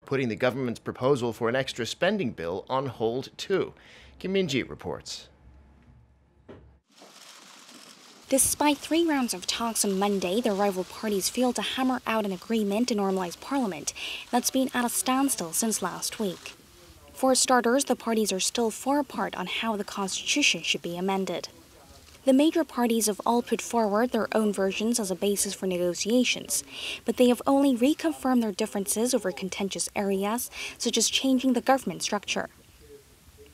putting the government's proposal for an extra spending bill on hold too. Kim Min-ji reports. Despite 3 rounds of talks on Monday, the rival parties failed to hammer out an agreement to normalize parliament that's been at a standstill since last week. For starters, the parties are still far apart on how the constitution should be amended. The major parties have all put forward their own versions as a basis for negotiations, but they have only reconfirmed their differences over contentious areas, such as changing the government structure.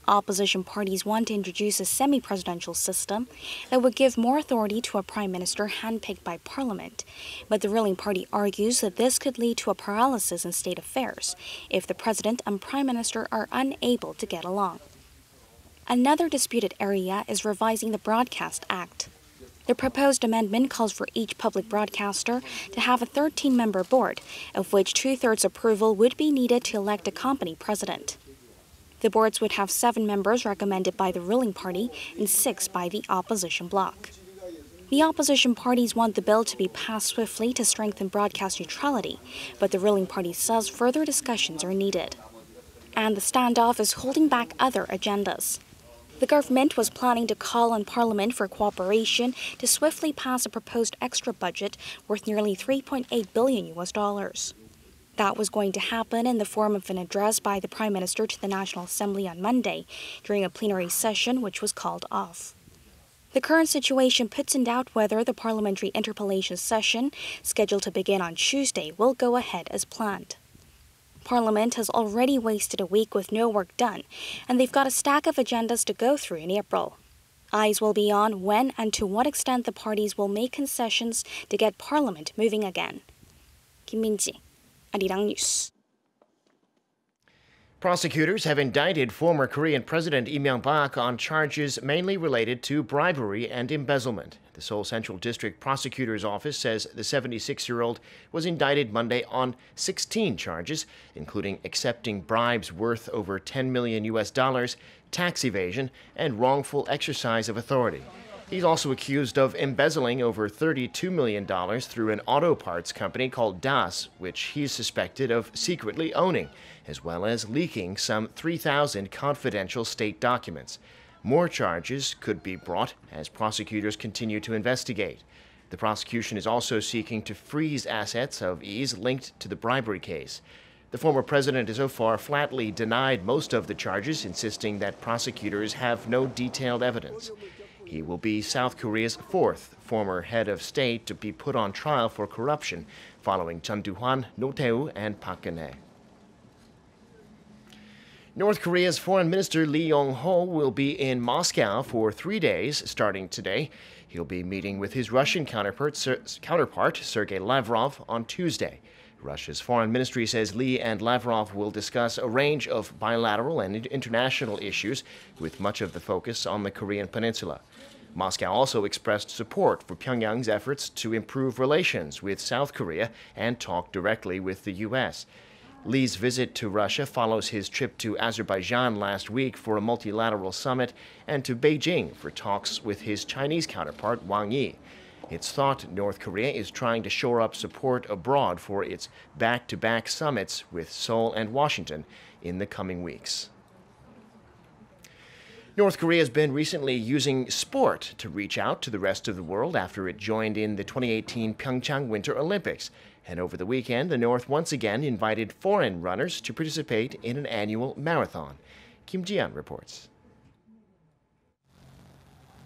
Opposition parties want to introduce a semi-presidential system that would give more authority to a prime minister handpicked by parliament, but the ruling party argues that this could lead to a paralysis in state affairs if the president and prime minister are unable to get along. Another disputed area is revising the Broadcast Act. The proposed amendment calls for each public broadcaster to have a 13-member board, of which 2/3 approval would be needed to elect a company president. The boards would have 7 members recommended by the ruling party and 6 by the opposition bloc. The opposition parties want the bill to be passed swiftly to strengthen broadcast neutrality, but the ruling party says further discussions are needed. And the standoff is holding back other agendas. The government was planning to call on Parliament for cooperation to swiftly pass a proposed extra budget worth nearly $3.8 billion. That was going to happen in the form of an address by the Prime Minister to the National Assembly on Monday during a plenary session which was called off. The current situation puts in doubt whether the parliamentary interpellation session, scheduled to begin on Tuesday, will go ahead as planned. Parliament has already wasted a week with no work done, and they've got a stack of agendas to go through in April. Eyes will be on when and to what extent the parties will make concessions to get Parliament moving again. Kim Min-ji, Arirang News. Prosecutors have indicted former Korean President Lee Myung-bak on charges mainly related to bribery and embezzlement. The Seoul Central District Prosecutor's Office says the 76-year-old was indicted Monday on 16 charges, including accepting bribes worth over $10 million, tax evasion, and wrongful exercise of authority. He's also accused of embezzling over $32 million through an auto parts company called Das, which he's suspected of secretly owning, as well as leaking some 3,000 confidential state documents. More charges could be brought as prosecutors continue to investigate. The prosecution is also seeking to freeze assets of Lee's linked to the bribery case. The former president has so far flatly denied most of the charges, insisting that prosecutors have no detailed evidence. He will be South Korea's 4th former head of state to be put on trial for corruption, following Chun Doo-hwan, No Tae-woo, and Park Geun-hye. North Korea's Foreign Minister Lee Yong-ho will be in Moscow for 3 days, starting today. He'll be meeting with his Russian counterpart Sergei Lavrov, on Tuesday. Russia's foreign ministry says Lee and Lavrov will discuss a range of bilateral and international issues, with much of the focus on the Korean peninsula. Moscow also expressed support for Pyongyang's efforts to improve relations with South Korea and talk directly with the U.S. Lee's visit to Russia follows his trip to Azerbaijan last week for a multilateral summit and to Beijing for talks with his Chinese counterpart Wang Yi. It's thought North Korea is trying to shore up support abroad for its back-to-back summits with Seoul and Washington in the coming weeks. North Korea has been recently using sport to reach out to the rest of the world after it joined in the 2018 Pyeongchang Winter Olympics. And over the weekend, the North once again invited foreign runners to participate in an annual marathon. Kim Ji-yeon reports.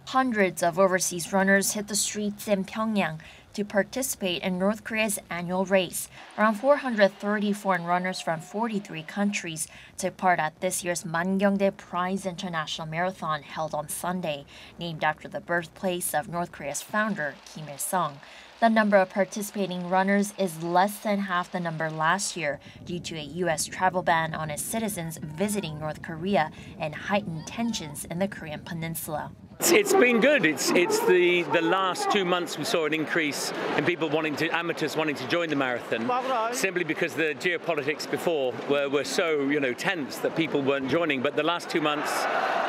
Hundreds of overseas runners hit the streets in Pyongyang to participate in North Korea's annual race. Around 430 foreign runners from 43 countries took part at this year's Mangyongdae Prize International Marathon held on Sunday, named after the birthplace of North Korea's founder, Kim Il-sung. The number of participating runners is less than half the number last year due to a U.S. travel ban on its citizens visiting North Korea and heightened tensions in the Korean peninsula. It's been good. It's the last 2 months we saw an increase in people amateurs wanting to join the marathon, simply because the geopolitics before were so tense that people weren't joining. But the last 2 months,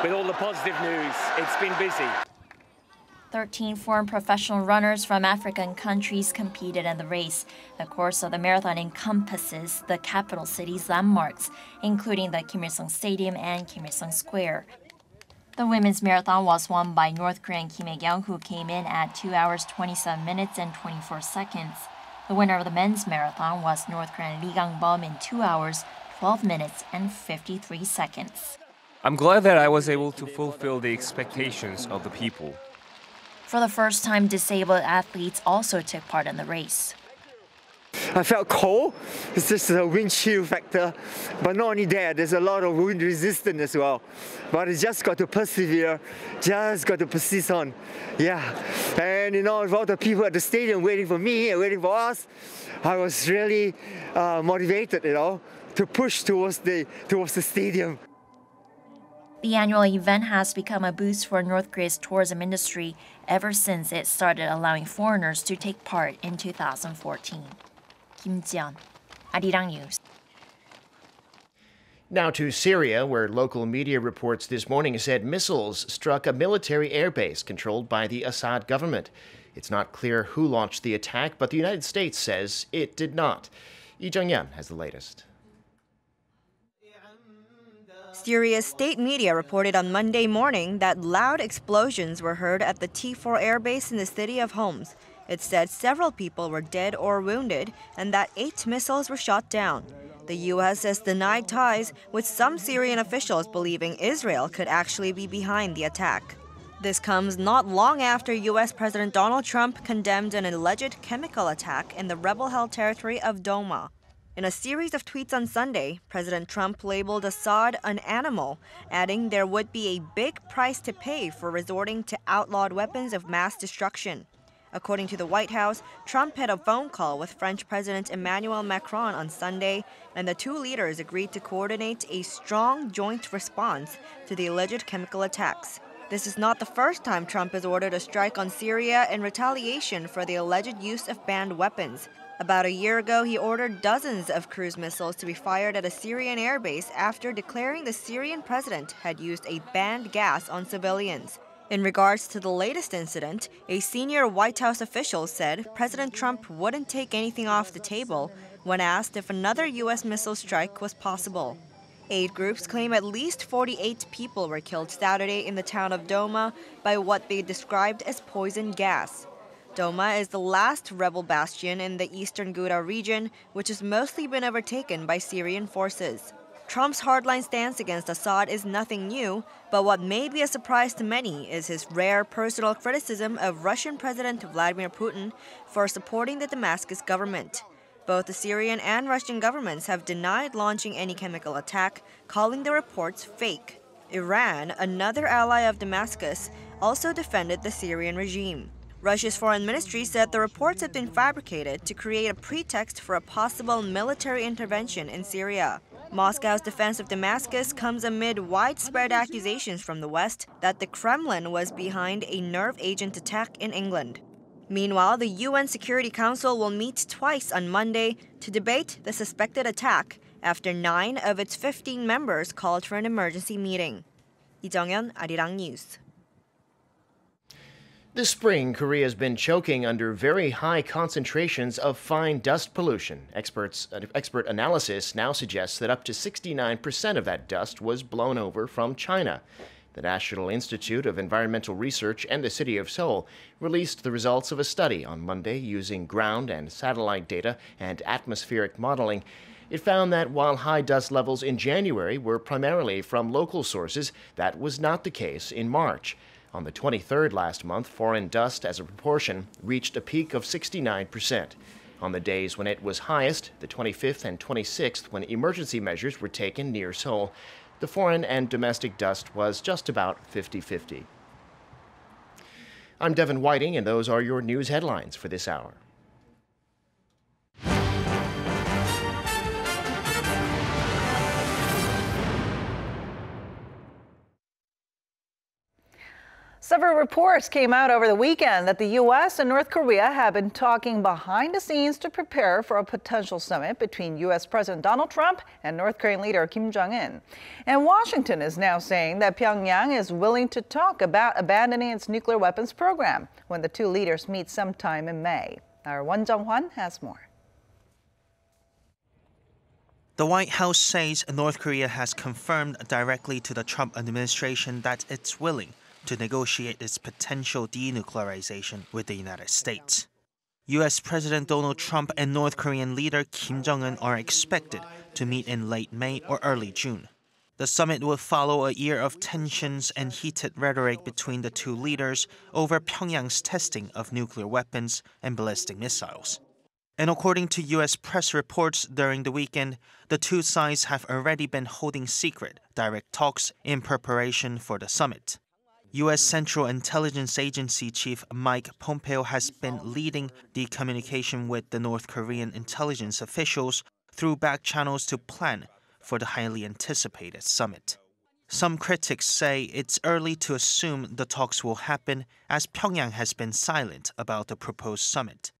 with all the positive news, it's been busy. 13 foreign professional runners from African countries competed in the race. The course of the marathon encompasses the capital city's landmarks, including the Kim Il-sung Stadium and Kim Il-sung Square. The women's marathon was won by North Korean Kim Hae-kyung, who came in at 2 hours 27 minutes and 24 seconds. The winner of the men's marathon was North Korean Lee Gang-bum in 2 hours, 12 minutes and 53 seconds. I'm glad that I was able to fulfill the expectations of the people. For the first time, disabled athletes also took part in the race. I felt cold. It's just a wind chill factor. But not only that, there's a lot of wind resistance as well. But you just got to persevere, just got to persist on. Yeah. And with all the people at the stadium waiting for me and waiting for us, I was really motivated, to push towards the stadium. The annual event has become a boost for North Korea's tourism industry ever since it started allowing foreigners to take part in 2014. Kim Ji-yeon, Arirang News. Now to Syria, where local media reports this morning said missiles struck a military airbase controlled by the Assad government. It's not clear who launched the attack, but the United States says it did not. Lee Jung-yeon has the latest. Syria's state media reported on Monday morning that loud explosions were heard at the T4 airbase in the city of Homs. It said several people were dead or wounded and that 8 missiles were shot down. The U.S. has denied ties, with some Syrian officials believing Israel could actually be behind the attack. This comes not long after U.S. President Donald Trump condemned an alleged chemical attack in the rebel-held territory of Douma. In a series of tweets on Sunday, President Trump labeled Assad an animal, adding there would be a big price to pay for resorting to outlawed weapons of mass destruction. According to the White House, Trump had a phone call with French President Emmanuel Macron on Sunday, and the two leaders agreed to coordinate a strong joint response to the alleged chemical attacks. This is not the first time Trump has ordered a strike on Syria in retaliation for the alleged use of banned weapons. About a year ago, he ordered dozens of cruise missiles to be fired at a Syrian airbase after declaring the Syrian president had used a banned gas on civilians. In regards to the latest incident, a senior White House official said President Trump wouldn't take anything off the table when asked if another U.S. missile strike was possible. Aid groups claim at least 48 people were killed Saturday in the town of Douma by what they described as poison gas. Douma is the last rebel bastion in the eastern Ghouta region, which has mostly been overtaken by Syrian forces. Trump's hardline stance against Assad is nothing new, but what may be a surprise to many is his rare personal criticism of Russian President Vladimir Putin for supporting the Damascus government. Both the Syrian and Russian governments have denied launching any chemical attack, calling the reports fake. Iran, another ally of Damascus, also defended the Syrian regime. Russia's foreign ministry said the reports had been fabricated to create a pretext for a possible military intervention in Syria. Moscow's defense of Damascus comes amid widespread accusations from the West that the Kremlin was behind a nerve agent attack in England. Meanwhile, the UN Security Council will meet twice on Monday to debate the suspected attack after 9 of its 15 members called for an emergency meeting. Lee Jung-yeon, Arirang News. This spring, Korea has been choking under very high concentrations of fine dust pollution. Expert analysis now suggests that up to 69% of that dust was blown over from China. The National Institute of Environmental Research and the city of Seoul released the results of a study on Monday using ground and satellite data and atmospheric modeling. It found that while high dust levels in January were primarily from local sources, that was not the case in March. On the 23rd last month, foreign dust as a proportion reached a peak of 69%. On the days when it was highest, the 25th and 26th, when emergency measures were taken near Seoul, the foreign and domestic dust was just about 50-50. I'm Devin Whiting, and those are your news headlines for this hour. Several reports came out over the weekend that the U.S. and North Korea have been talking behind the scenes to prepare for a potential summit between U.S. President Donald Trump and North Korean leader Kim Jong-un. And Washington is now saying that Pyongyang is willing to talk about abandoning its nuclear weapons program when the two leaders meet sometime in May. Our Won Jung-hwan has more. The White House says North Korea has confirmed directly to the Trump administration that it's willing to negotiate its potential denuclearization with the United States. U.S. President Donald Trump and North Korean leader Kim Jong-un are expected to meet in late May or early June. The summit will follow a year of tensions and heated rhetoric between the two leaders over Pyongyang's testing of nuclear weapons and ballistic missiles. And according to U.S. press reports during the weekend, the two sides have already been holding secret, direct talks in preparation for the summit. U.S. Central Intelligence Agency Chief Mike Pompeo has been leading the communication with the North Korean intelligence officials through back channels to plan for the highly anticipated summit. Some critics say it's early to assume the talks will happen, as Pyongyang has been silent about the proposed summit.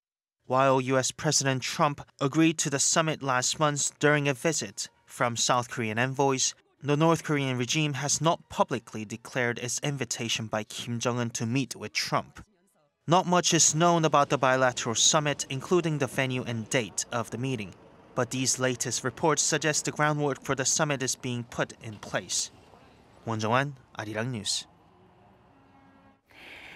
While U.S. President Trump agreed to the summit last month during a visit from South Korean envoys, the North Korean regime has not publicly declared its invitation by Kim Jong-un to meet with Trump. Not much is known about the bilateral summit, including the venue and date of the meeting. But these latest reports suggest the groundwork for the summit is being put in place. Won Jung-hwan, Arirang News.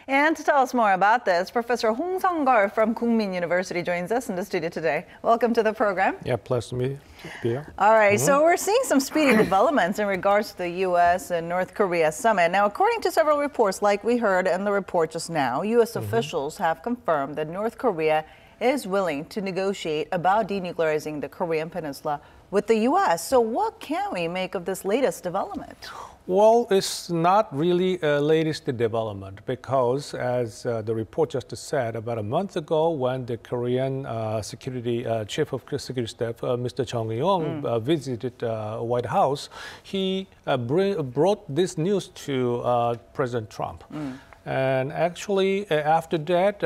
And to tell us more about this, Professor Hong Sung-gar from Kookmin University joins us in the studio today. Welcome to the program. Yeah, pleasure to be here. All right, so we're seeing some speedy developments in regards to the U.S. and North Korea summit. Now, according to several reports, like we heard in the report just now, U.S. officials have confirmed that North Korea is willing to negotiate about denuclearizing the Korean peninsula with the U.S. So what can we make of this latest development? Well, it's not really a latest development because, as the report just said, about a month ago when the Korean Chief of Security Staff, Mr. Chung Eui-yong, visited White House, he brought this news to President Trump. And actually, after that,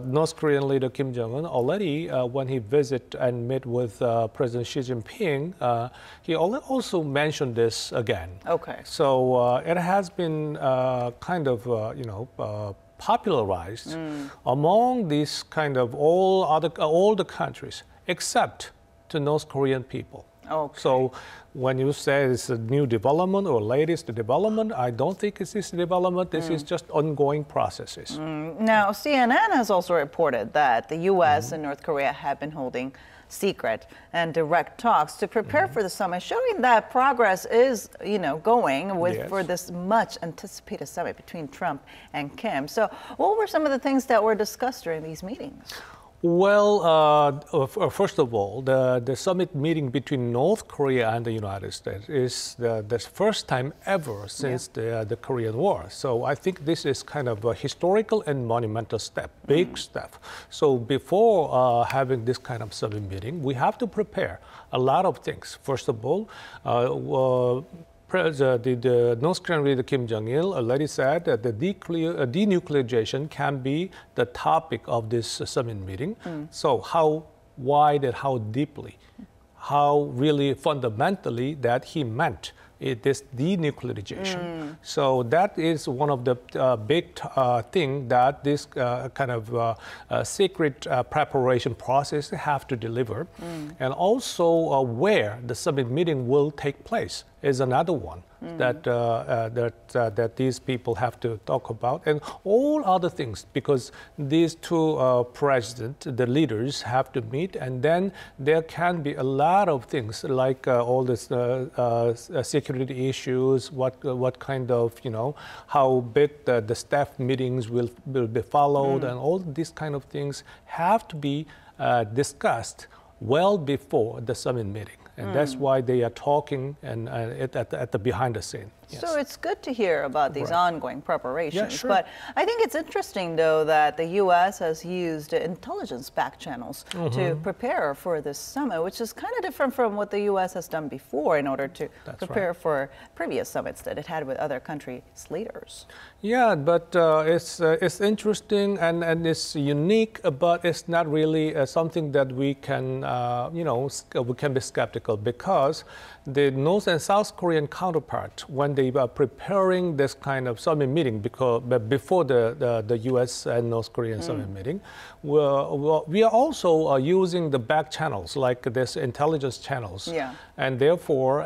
North Korean leader Kim Jong-un already, when he visited and met with President Xi Jinping, he also mentioned this again. Okay. So it has been kind of, popularized among these kind of all the countries, except the North Korean people. Okay. So when you say it's a new development or latest development, I don't think it's this development. This is just ongoing processes. Now, CNN has also reported that the U.S. and North Korea have been holding secret and direct talks to prepare for the summit, showing that progress is, going with for this much anticipated summit between Trump and Kim. So what were some of the things that were discussed during these meetings? Well, first of all, the summit meeting between North Korea and the United States is the first time ever since the Korean War. So I think this is kind of a historical and monumental step, big step. So before having this kind of summit meeting, we have to prepare a lot of things. First of all, the North Korean leader Kim Jong-il already said that the denuclearization can be the topic of this summit meeting. So how wide and how deeply, how really fundamentally that he meant this denuclearization. So that is one of the big thing that this kind of secret preparation process have to deliver. And also where the summit meeting will take place is another one that these people have to talk about, and all other things, because these two presidents, the leaders, have to meet, and then there can be a lot of things like all this security issues, what kind of, how big the staff meetings will be followed, and all these kind of things have to be discussed well before the summit meeting. And that's why they are talking and at the behind the scene. Yes. So it's good to hear about these ongoing preparations. Yeah, sure. But I think it's interesting, though, that the U.S. has used intelligence back channels to prepare for this summit, which is kind of different from what the U.S. has done before in order to prepare for previous summits that it had with other countries' leaders. Yeah, but it's interesting and it's unique, but it's not really something that we can, we can be skeptical, because the North and South Korean counterpart, when they were preparing this kind of summit meeting, before the U.S. and North Korean summit meeting, we are also using the back channels, like this intelligence channels. Yeah. And therefore,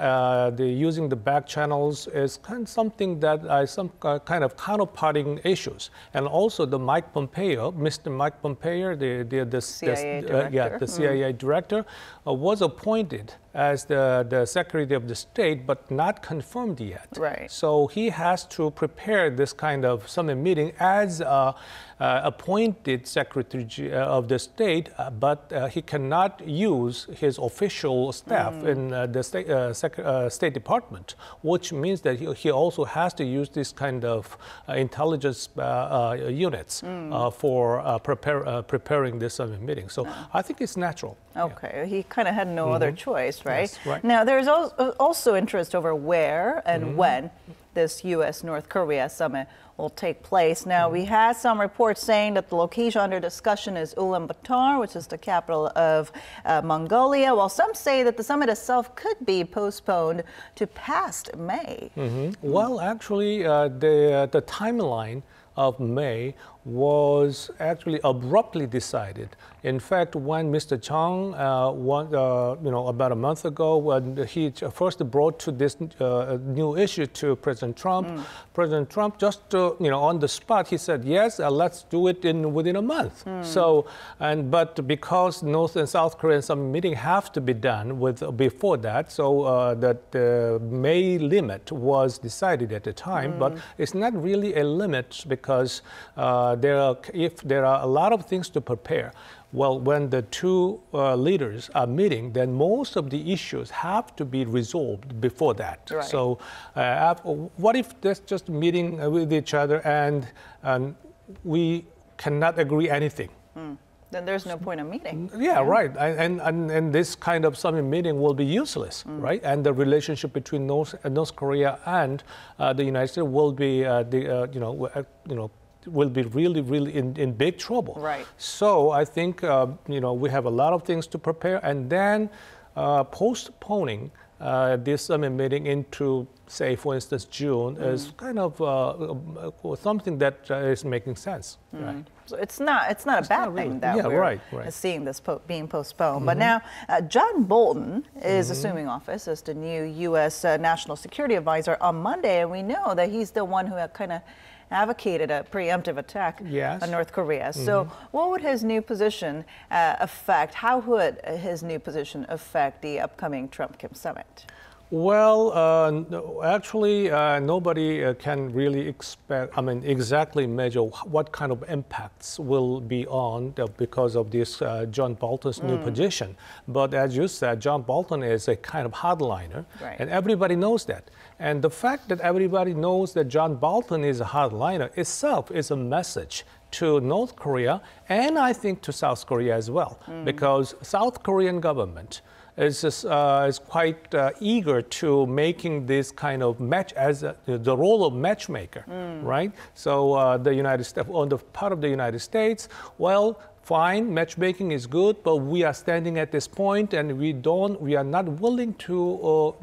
using the back channels is kind of something that some kind of counterparting issues. And also the Mr. Mike Pompeo, the CIA director. the CIA director, was appointed as the Secretary of the State, but not confirmed yet. Right. So he has to prepare this kind of summit meeting as appointed Secretary of the State, but he cannot use his official staff in the State Department, which means that he also has to use this kind of intelligence units for preparing this summit meeting. So I think it's natural. Okay, yeah. He kind of had no other choice, right? Yes, right. Now, there's also interest over where and when this U.S.-North Korea summit will take place. Now, we had some reports saying that the location under discussion is Ulaanbaatar, which is the capital of Mongolia, while some say that the summit itself could be postponed to past May. Well, actually, the timeline of May was actually abruptly decided. In fact, when Mr. Chung, about a month ago, when he first brought to this new issue to President Trump, President Trump just, on the spot, he said, yes, let's do it within a month. So, but because North and South Korean summit meeting have to be done before that, so that the May limit was decided at the time, but it's not really a limit, because if there are a lot of things to prepare. Well, when the two leaders are meeting, then most of the issues have to be resolved before that. Right. So what if there's just meeting with each other and we cannot agree anything? Then there's no point in meeting. Yeah, right. And this kind of summit meeting will be useless, right? And the relationship between North Korea and the United States will be, will be really, really in big trouble. Right. So I think, we have a lot of things to prepare, and then postponing this summit meeting into, say, for instance, June is kind of something that is making sense. Right. So it's not a bad thing that we're seeing this being postponed. But now, John Bolton is assuming office as the new U.S. National Security Advisor on Monday, and we know that he's the one who kind of advocated a preemptive attack on North Korea. So what would his new position affect? How would his new position affect the upcoming Trump-Kim summit? Well, actually, nobody can really exactly measure what kind of impacts will be on because of this John Bolton's new position. But as you said, John Bolton is a kind of hardliner, and everybody knows that. And the fact that everybody knows that John Bolton is a hardliner itself is a message to North Korea, and I think to South Korea as well, because South Korean government is quite eager to making this kind of match as the role of matchmaker, right? So the United States, on the part of the United States, well, fine, matchmaking is good, but we are standing at this point, and we are not willing to,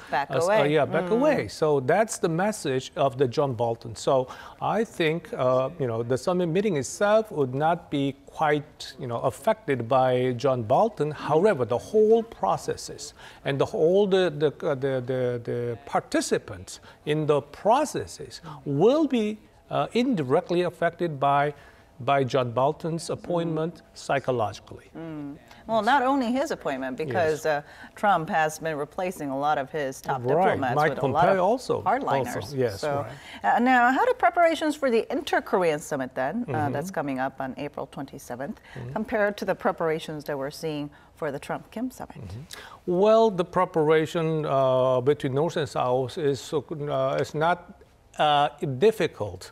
back away. Back away. So that's the message of the John Bolton. So I think, the summit meeting itself would not be quite, affected by John Bolton. However, the whole processes and the participants in the processes will be indirectly affected by by John Bolton's appointment psychologically. Well, not only his appointment, because Trump has been replacing a lot of his top diplomats Mike with Pompeo a lot of also, hardliners. Yes, so, now, how do preparations for the inter-Korean summit then, that's coming up on April 27th, compare to the preparations that we're seeing for the Trump-Kim summit? Well, the preparation between North and South is not difficult.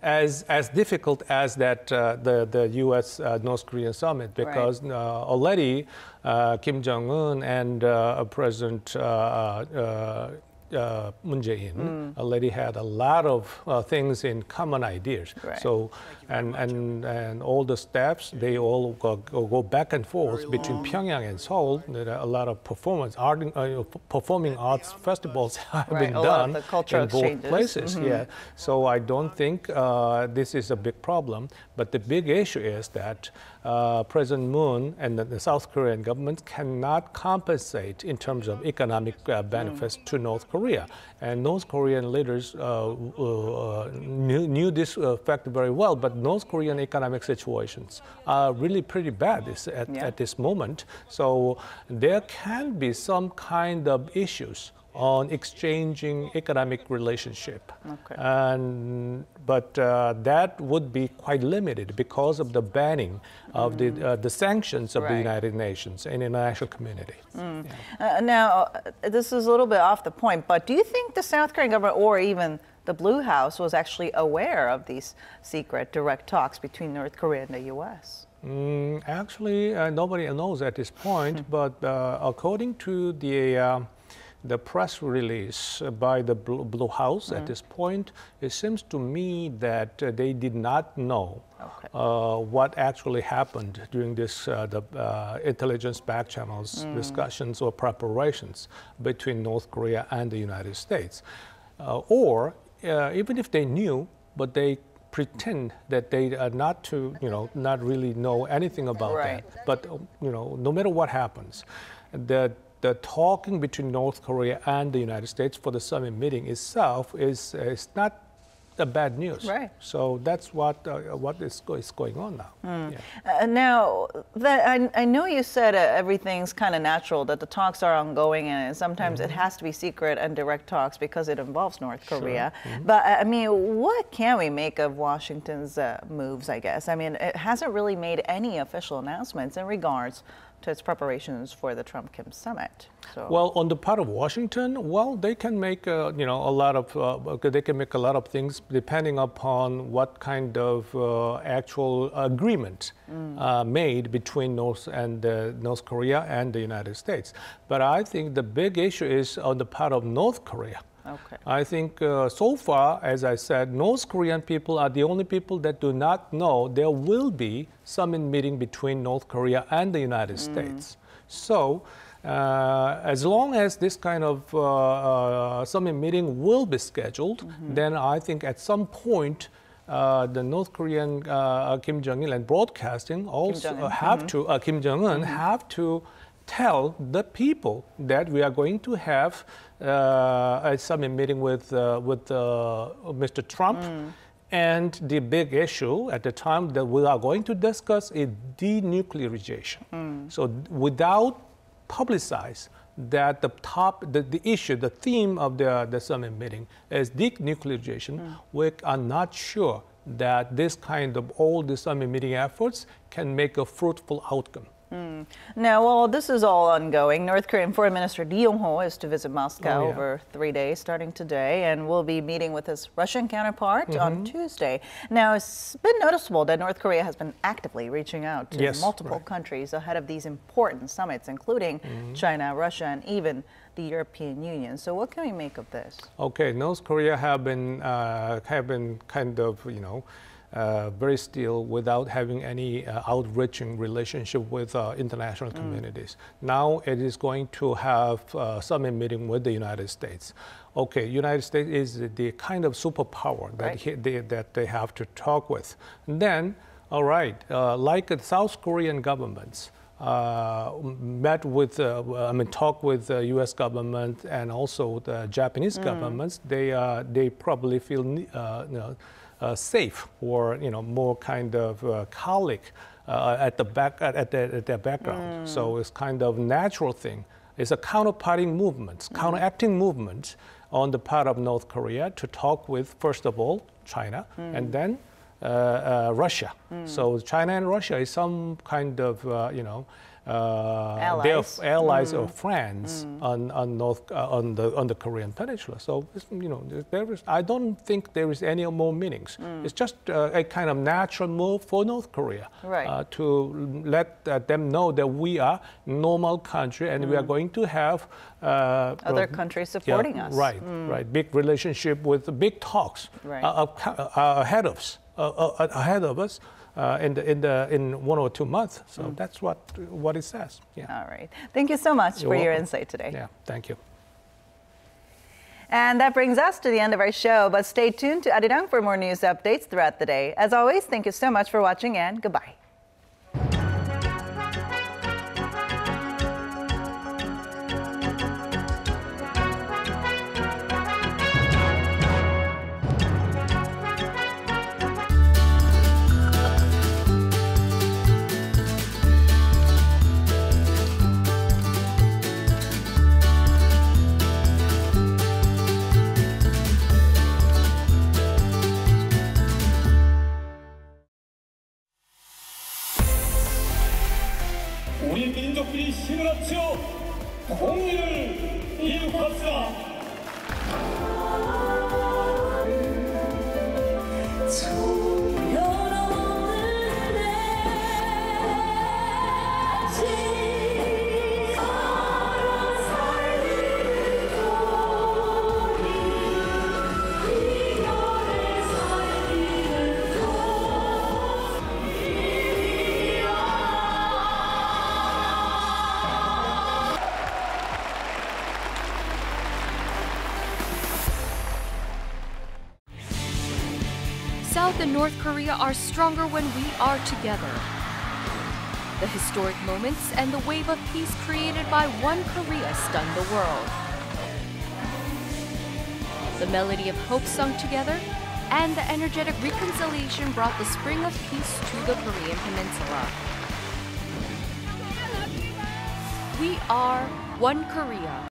As difficult as that the U.S. North Korean summit, because already Kim Jong-un and President Moon Jae-in already had a lot of things in common ideas. So and all the steps, they all go back and forth between Pyongyang and Seoul. There are a lot of performing arts festivals have been done in both places. So I don't think this is a big problem. But the big issue is that President Moon and the South Korean government cannot compensate in terms of economic benefits to North Korea. And North Korean leaders knew this fact very well, but North Korean economic situations are really pretty bad at this moment. So there can be some kind of issues on exchanging economic relationship. But that would be quite limited because of the banning of the sanctions of the United Nations and international community. Now, this is a little bit off the point, but do you think the South Korean government or even the Blue House was actually aware of these secret direct talks between North Korea and the U.S.? Actually, nobody knows at this point, but according to the press release by the Blue House at this point, it seems to me that they did not know what actually happened during this the intelligence back channels discussions or preparations between North Korea and the United States. Or even if they knew, but they pretend that they are not really know anything about that. But no matter what happens, the talking between North Korea and the United States for the summit meeting itself is not a bad news. So that's what is going on now. Now, I know you said everything's kind of natural, that the talks are ongoing, and sometimes it has to be secret and direct talks because it involves North Korea. But I mean, what can we make of Washington's moves, I guess? I mean, it hasn't really made any official announcements in regards to its preparations for the Trump-Kim summit. So. Well, on the part of Washington, well, they can make a lot of things depending upon what kind of actual agreement made between North Korea and the United States. But I think the big issue is on the part of North Korea. I think so far, as I said, North Korean people are the only people that do not know there will be summit meeting between North Korea and the United States. So as long as this kind of summit meeting will be scheduled, then I think at some point the North Korean Kim Jong-il and broadcasting also have to, Kim Jong-un have to tell the people that we are going to have a summit meeting with Mr. Trump. And the big issue at the time that we are going to discuss is denuclearization. So without publicize that the issue, the theme of the summit meeting is denuclearization, we are not sure that this kind of all the summit meeting efforts can make a fruitful outcome. Now, while this is all ongoing, North Korean Foreign Minister Lee Myung-bak is to visit Moscow over 3 days starting today, and will be meeting with his Russian counterpart on Tuesday. Now, it's been noticeable that North Korea has been actively reaching out to multiple countries ahead of these important summits, including China, Russia, and even the European Union. So what can we make of this? Okay, North Korea have been kind of, very still without having any outreaching relationship with international communities. Now it is going to have a summit meeting with the United States. Okay, United States is the kind of superpower that they have to talk with. And then, all right, like the South Korean governments, met with, talk with the U.S. government and also the Japanese governments. They probably feel safe or more kind of colleague at the background. So it's kind of natural thing. It's a counterparting movement, counteracting movement on the part of North Korea to talk with, first of all, China and then Russia. So China and Russia is some kind of allies, allies or friends on the Korean Peninsula. So I don't think there is any more meanings. It's just a kind of natural move for North Korea to let them know that we are a normal country and we are going to have other countries supporting us. Right. Big relationship with big talks ahead of us. In 1 or 2 months. So that's what it says. Yeah. All right. Thank you so much for your insight today. Yeah, thank you. And that brings us to the end of our show, but stay tuned to Arirang for more news updates throughout the day. As always, thank you so much for watching and goodbye. 우리 민족들이 힘을 합쳐 공의를 이룩합시다. South and North Korea are stronger when we are together. The historic moments and the wave of peace created by one Korea stunned the world. The melody of hope sung together and the energetic reconciliation brought the spring of peace to the Korean peninsula. We are one Korea.